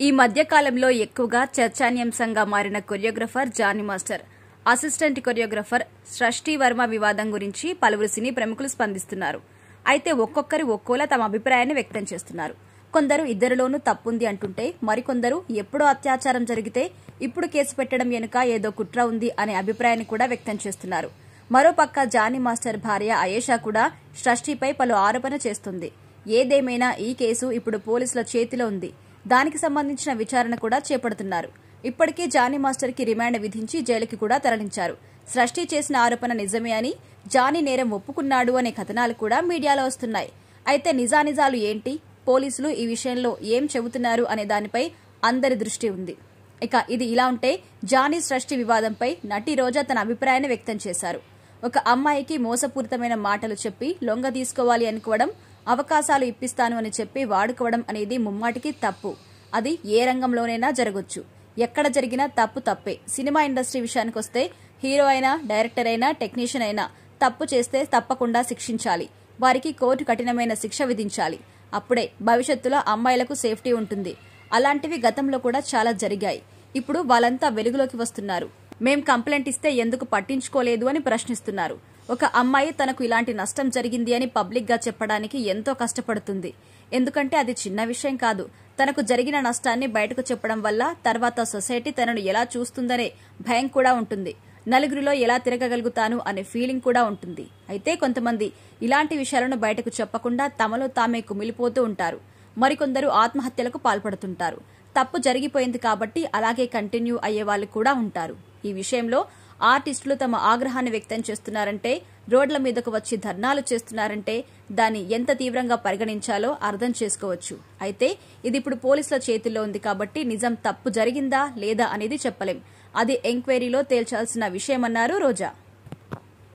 ఈ మధ్యకాలంలో ఎక్కువగా చర్చానీయాంశంగా మారిన choreographer Jani master, assistant choreographer Srishti Verma వివాదం గురించి పలువురు సినీ ప్రముఖులు స్పందిస్తున్నారు. అయితే ఒక్కొక్కరు ఒక్కోలా తమ అభిప్రాయాన్ని వ్యక్తం చేస్తున్నారు. కొందరు ఇద్దరిలోనూ తప్పుంది అంటుంటే, మరికొందరు ఎప్పుడో అత్యాచారం జరిగితే ఇప్పుడు కేసు పెట్టడం వెనుక ఏదో కుట్ర ఉంది అనే అభిప్రాయాన్ని కూడా వ్యక్తం చేస్తున్నారు. మరోపక్క జానీ మాస్టర్ భార్య అయేషా కూడా సృష్టిపై పలు ఆరోపణ చేస్తుంది. ఏదేమైనా ఈ కేసు ఇప్పుడు పోలీసుల చేతిలో ఉంది. దానికి సంబంధించిన విచారణ కూడా చేపడుతున్నారు. ఇప్పటికే జానీ మాస్టర్ కి రిమాండ్ విధించి జైలుకి కూడా తరలించారు. సృష్టి చేసిన ఆరోపణ నిజమే అని, జానీ నేరం ఒప్పుకున్నాడు అనే కథనాలు కూడా మీడియాలో వస్తున్నాయి. అయితే నిజానిజాలు ఏంటి, పోలీసులు ఈ విషయంలో ఏం చెబుతున్నారు అనే దానిపై అందరి దృష్టి ఉంది. ఇక ఇది ఇలా ఉంటే, జానీ సృష్టి వివాదంపై నటి రోజా తన అభిప్రాయాన్ని వ్యక్తం చేశారు. ఒక అమ్మాయికి మోసపూరితమైన మాటలు చెప్పి లొంగ తీసుకోవాలి అనుకోవడం, అవకాశాలు ఇప్పిస్తాను అని చెప్పి వాడుకోవడం అనేది ముమ్మాటికి తప్పు. అది ఏ రంగంలోనైనా జరగొచ్చు. ఎక్కడ జరిగినా తప్పు తప్పే. సినిమా ఇండస్ట్రీ విషయానికొస్తే హీరో అయినా, డైరెక్టర్ అయినా, టెక్నీషియన్ అయినా తప్పు చేస్తే తప్పకుండా శిక్షించాలి. వారికి కోర్టు కఠినమైన శిక్ష విధించాలి. అప్పుడే భవిష్యత్తులో అమ్మాయిలకు సేఫ్టీ ఉంటుంది. అలాంటివి గతంలో కూడా చాలా జరిగాయి. ఇప్పుడు వాళ్ళంతా వెలుగులోకి వస్తున్నారు. మేం కంప్లైంట్ ఇస్తే ఎందుకు పట్టించుకోలేదు అని ప్రశ్నిస్తున్నారు. ఒక అమ్మాయి తనకు ఇలాంటి నష్టం జరిగింది అని పబ్లిక్ గా చెప్పడానికి ఎంతో కష్టపడుతుంది. ఎందుకంటే అది చిన్న విషయం కాదు. తనకు జరిగిన నష్టాన్ని బయటకు చెప్పడం వల్ల తర్వాత సొసైటీ తనను ఎలా చూస్తుందనే భయం కూడా ఉంటుంది. నలుగురిలో ఎలా తిరగగలుగుతాను అనే ఫీలింగ్ కూడా ఉంటుంది. అయితే కొంతమంది ఇలాంటి విషయాలను బయటకు చెప్పకుండా తమలో తామే కుమిలిపోతూ ఉంటారు. మరికొందరు ఆత్మహత్యలకు పాల్పడుతుంటారు. తప్పు జరిగిపోయింది కాబట్టి అలాగే కంటిన్యూ అయ్యే వాళ్ళు కూడా ఉంటారు. ఈ విషయంలో ఆర్టిస్టులు తమ ఆగ్రహాన్ని వ్యక్తం చేస్తున్నారంటే, రోడ్ల మీదకు వచ్చి ధర్నాలు చేస్తున్నారంటే దాన్ని ఎంత తీవ్రంగా పరిగణించాలో అర్థం చేసుకోవచ్చు. అయితే ఇది ఇప్పుడు పోలీసుల చేతుల్లో ఉంది కాబట్టి నిజం తప్పు జరిగిందా లేదా అనేది చెప్పలేం. అది ఎంక్వైరీలో తేల్చాల్సిన విషయమన్నారు రోజా.